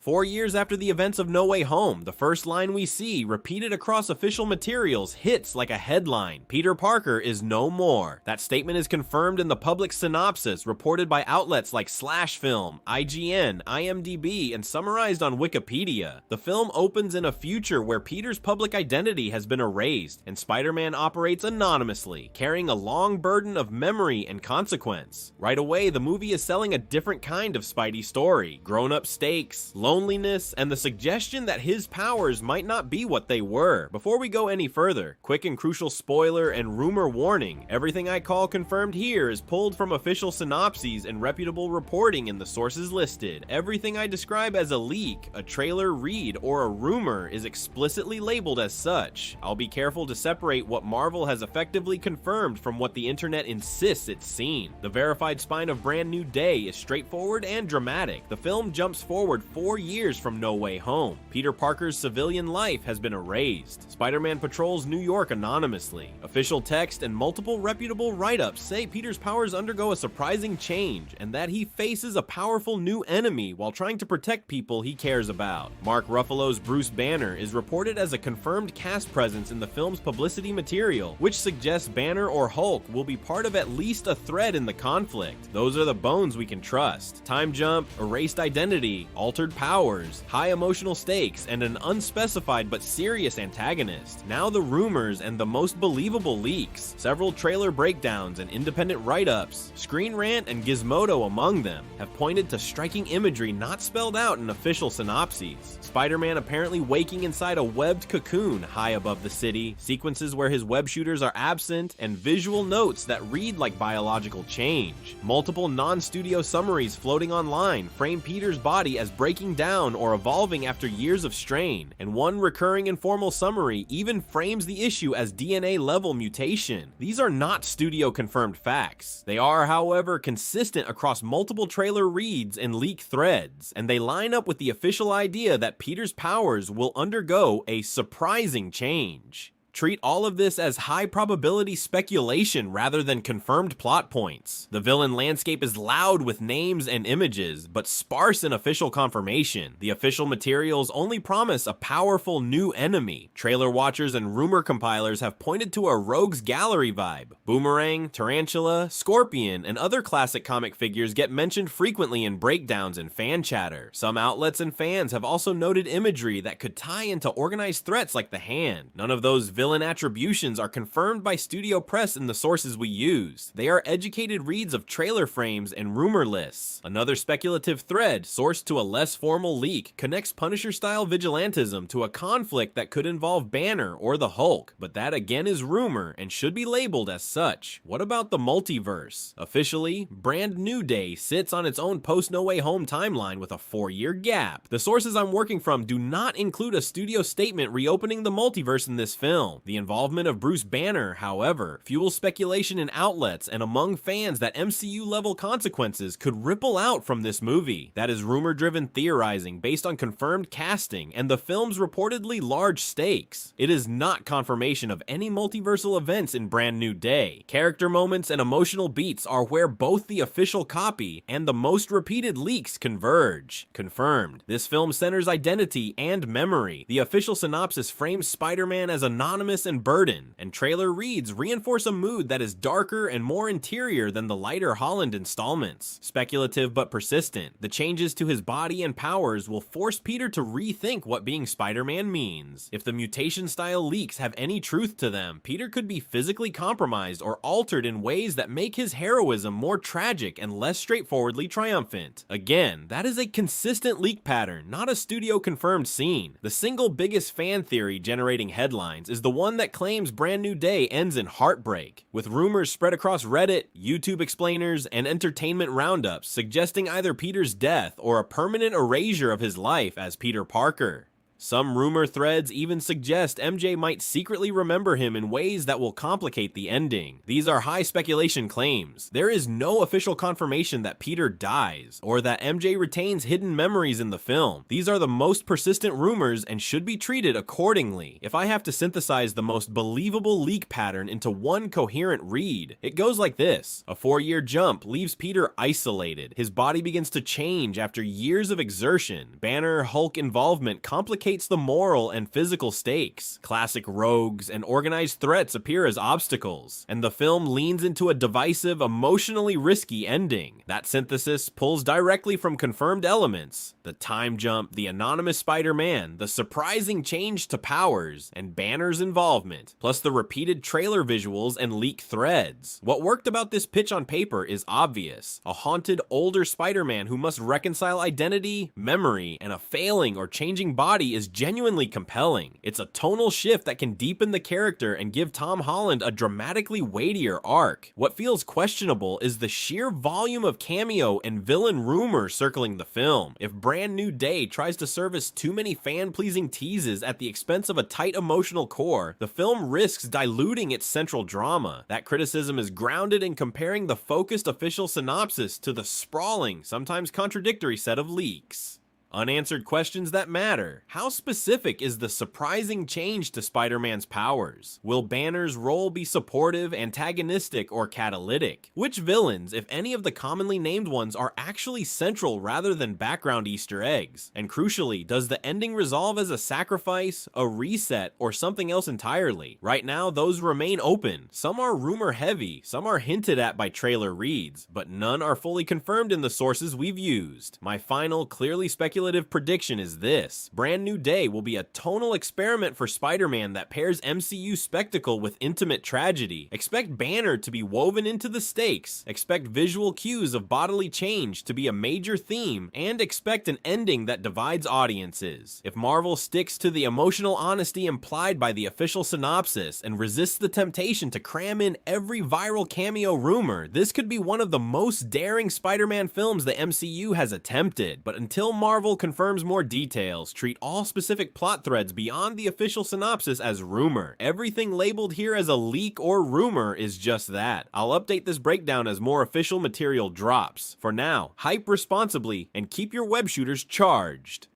4 years after the events of No Way Home, the first line we see, repeated across official materials, hits like a headline: Peter Parker is no more. That statement is confirmed in the public synopsis reported by outlets like Slash Film, IGN, IMDb, and summarized on Wikipedia. The film opens in a future where Peter's public identity has been erased, and Spider-Man operates anonymously, carrying a long burden of memory and consequence. Right away, the movie is selling a different kind of Spidey story: grown-up stakes, loneliness, and the suggestion that his powers might not be what they were. Before we go any further, quick and crucial spoiler and rumor warning: everything I call confirmed here is pulled from official synopses and reputable reporting in the sources listed. Everything I describe as a leak, a trailer read, or a rumor is explicitly labeled as such. I'll be careful to separate what Marvel has effectively confirmed from what the internet insists it's seen. The verified spine of Brand New Day is straightforward and dramatic. The film jumps forward 4 years from No Way Home. Peter Parker's civilian life has been erased. Spider-Man patrols New York anonymously. Official text and multiple reputable write-ups say Peter's powers undergo a surprising change, and that he faces a powerful new enemy while trying to protect people he cares about. Mark Ruffalo's Bruce Banner is reported as a confirmed cast presence in the film's publicity material, which suggests Banner or Hulk will be part of at least a thread in the conflict. Those are the bones we can trust: time jump, erased identity, altered powers, high emotional stakes, and an unspecified but serious antagonist. Now the rumors and the most believable leaks. Several trailer breakdowns and independent write-ups, Screen Rant and Gizmodo among them, have pointed to striking imagery not spelled out in official synopses. Spider-Man apparently waking inside a webbed cocoon high above the city, sequences where his web shooters are absent, and visual notes that read like biological change. Multiple non-studio summaries floating online frame Peter's body as breaking down or evolving after years of strain, and one recurring informal summary even frames the issue as DNA-level mutation. These are not studio-confirmed facts. They are, however, consistent across multiple trailer reads and leak threads, and they line up with the official idea that Peter's powers will undergo a surprising change. Treat all of this as high probability speculation rather than confirmed plot points. The villain landscape is loud with names and images, but sparse in official confirmation. The official materials only promise a powerful new enemy. Trailer watchers and rumor compilers have pointed to a rogues gallery vibe. Boomerang, Tarantula, Scorpion, and other classic comic figures get mentioned frequently in breakdowns and fan chatter. Some outlets and fans have also noted imagery that could tie into organized threats like the Hand. None of those villain attributions are confirmed by studio press in the sources we use. They are educated reads of trailer frames and rumor lists. Another speculative thread, sourced to a less formal leak, connects Punisher-style vigilantism to a conflict that could involve Banner or the Hulk, but that again is rumor and should be labeled as such. What about the multiverse? Officially, Brand New Day sits on its own post-No Way Home timeline with a 4-year gap. The sources I'm working from do not include a studio statement reopening the multiverse in this film. The involvement of Bruce Banner, however, fuels speculation in outlets and among fans that MCU-level consequences could ripple out from this movie. That is rumor-driven theorizing based on confirmed casting and the film's reportedly large stakes. It is not confirmation of any multiversal events in Brand New Day. Character moments and emotional beats are where both the official copy and the most repeated leaks converge. Confirmed. This film centers identity and memory. The official synopsis frames Spider-Man as anonymous and burden, and trailer reads reinforce a mood that is darker and more interior than the lighter Holland installments. Speculative but persistent, the changes to his body and powers will force Peter to rethink what being Spider-Man means. If the mutation-style leaks have any truth to them, Peter could be physically compromised or altered in ways that make his heroism more tragic and less straightforwardly triumphant. Again, that is a consistent leak pattern, not a studio-confirmed scene. The single biggest fan theory generating headlines is the one that claims Brand New Day ends in heartbreak, with rumors spread across Reddit, YouTube explainers, and entertainment roundups suggesting either Peter's death or a permanent erasure of his life as Peter Parker. Some rumor threads even suggest MJ might secretly remember him in ways that will complicate the ending. These are high speculation claims. There is no official confirmation that Peter dies, or that MJ retains hidden memories in the film. These are the most persistent rumors and should be treated accordingly. If I have to synthesize the most believable leak pattern into one coherent read, it goes like this. A 4-year jump leaves Peter isolated. His body begins to change after years of exertion. Banner Hulk involvement complicates the moral and physical stakes. Classic rogues and organized threats appear as obstacles, and the film leans into a divisive, emotionally risky ending. That synthesis pulls directly from confirmed elements: the time jump, the anonymous Spider-Man, the surprising change to powers, and Banner's involvement, plus the repeated trailer visuals and leak threads. What worked about this pitch on paper is obvious: a haunted, older Spider-Man who must reconcile identity, memory, and a failing or changing body is genuinely compelling. It's a tonal shift that can deepen the character and give Tom Holland a dramatically weightier arc. What feels questionable is the sheer volume of cameo and villain rumors circling the film. If Brand New Day tries to service too many fan-pleasing teases at the expense of a tight emotional core, the film risks diluting its central drama. That criticism is grounded in comparing the focused official synopsis to the sprawling, sometimes contradictory set of leaks. Unanswered questions that matter. How specific is the surprising change to Spider-Man's powers? Will Banner's role be supportive, antagonistic, or catalytic? Which villains, if any of the commonly named ones, are actually central rather than background Easter eggs? And crucially, does the ending resolve as a sacrifice, a reset, or something else entirely? Right now, those remain open. Some are rumor heavy, some are hinted at by trailer reads, but none are fully confirmed in the sources we've used. My final, clearly speculative prediction is this: Brand New Day will be a tonal experiment for Spider-Man that pairs MCU spectacle with intimate tragedy. Expect Banner to be woven into the stakes, expect visual cues of bodily change to be a major theme, and expect an ending that divides audiences. If Marvel sticks to the emotional honesty implied by the official synopsis and resists the temptation to cram in every viral cameo rumor, this could be one of the most daring Spider-Man films the MCU has attempted. But until Marvel confirms more details, treat all specific plot threads beyond the official synopsis as rumor. Everything labeled here as a leak or rumor is just that. I'll update this breakdown as more official material drops. For now, hype responsibly and keep your web shooters charged.